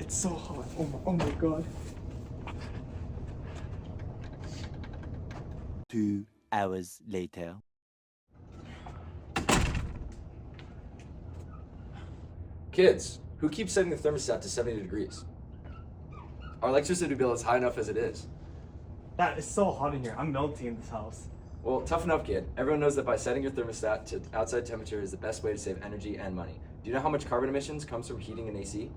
It's so hot. Oh my god. 2 hours later. Kids, who keeps setting the thermostat to 70 degrees? Our electricity bill is high enough as it is. That is so hot in here. I'm melting in this house. Well, toughen up, kid. Everyone knows that by setting your thermostat to outside temperature is the best way to save energy and money. Do you know how much carbon emissions comes from heating an AC?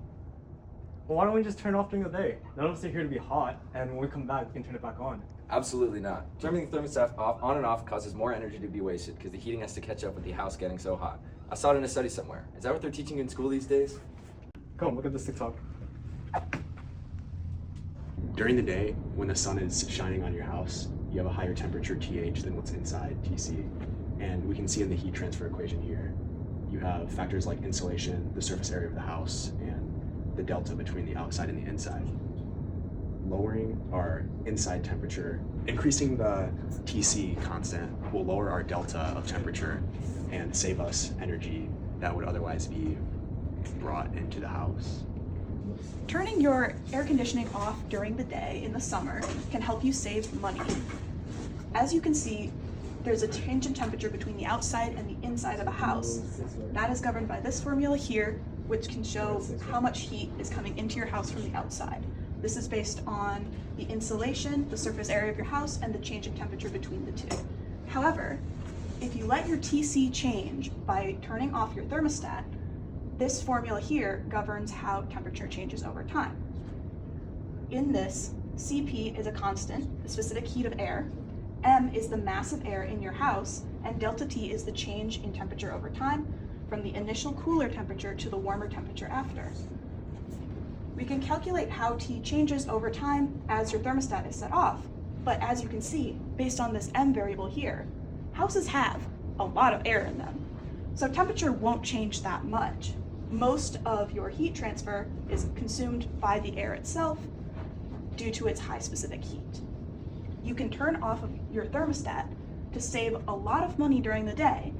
Well, why don't we just turn it off during the day? None of us are here to be hot, and when we come back, we can turn it back on. Absolutely not. Turning the thermostat on and off causes more energy to be wasted because the heating has to catch up with the house getting so hot. I saw it in a study somewhere. Is that what they're teaching in school these days? Come, look at this TikTok. During the day, when the sun is shining on your house, you have a higher temperature TH than what's inside TC. And we can see in the heat transfer equation here, you have factors like insulation, the surface area of the house, and the delta between the outside and the inside. Lowering our inside temperature, increasing the TC constant will lower our delta of temperature and save us energy that would otherwise be brought into the house. Turning your air conditioning off during the day in the summer can help you save money. As you can see, there's a change in temperature between the outside and the inside of a house. That is governed by this formula here, which can show how much heat is coming into your house from the outside. This is based on the insulation, the surface area of your house, and the change in temperature between the two. However, if you let your TC change by turning off your thermostat, this formula here governs how temperature changes over time. In this, Cp is a constant, the specific heat of air, M is the mass of air in your house, and delta T is the change in temperature over time from the initial cooler temperature to the warmer temperature after. We can calculate how T changes over time as your thermostat is set off, but as you can see, based on this M variable here, houses have a lot of air in them, so temperature won't change that much. Most of your heat transfer is consumed by the air itself due to its high specific heat. You can turn off of your thermostat to save a lot of money during the day,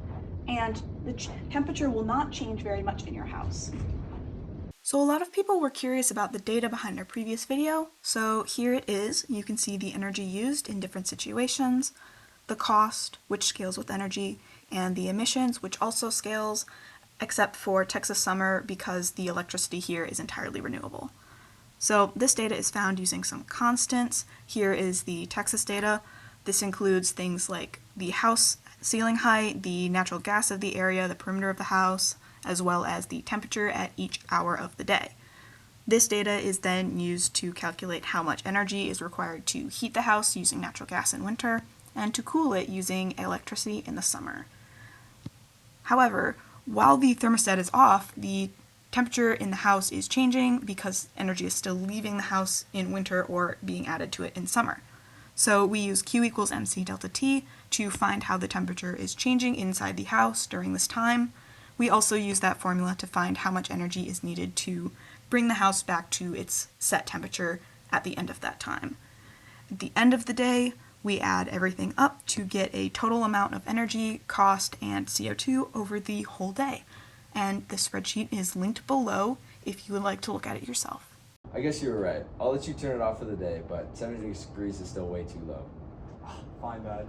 and the temperature will not change very much in your house. So a lot of people were curious about the data behind our previous video, so here it is. You can see the energy used in different situations, the cost, which scales with energy, and the emissions, which also scales, except for Texas summer because the electricity here is entirely renewable. So this data is found using some constants. Here is the Texas data. This includes things like the house ceiling height, the natural gas of the area, the perimeter of the house, as well as the temperature at each hour of the day. This data is then used to calculate how much energy is required to heat the house using natural gas in winter, and to cool it using electricity in the summer. However, while the thermostat is off, the temperature in the house is changing because energy is still leaving the house in winter or being added to it in summer. So we use Q equals MC delta T to find how the temperature is changing inside the house during this time. We also use that formula to find how much energy is needed to bring the house back to its set temperature at the end of that time. At the end of the day, we add everything up to get a total amount of energy, cost, and CO2 over the whole day. And the spreadsheet is linked below if you would like to look at it yourself. I guess you were right. I'll let you turn it off for the day, but 70 degrees is still way too low. Fine, Dad.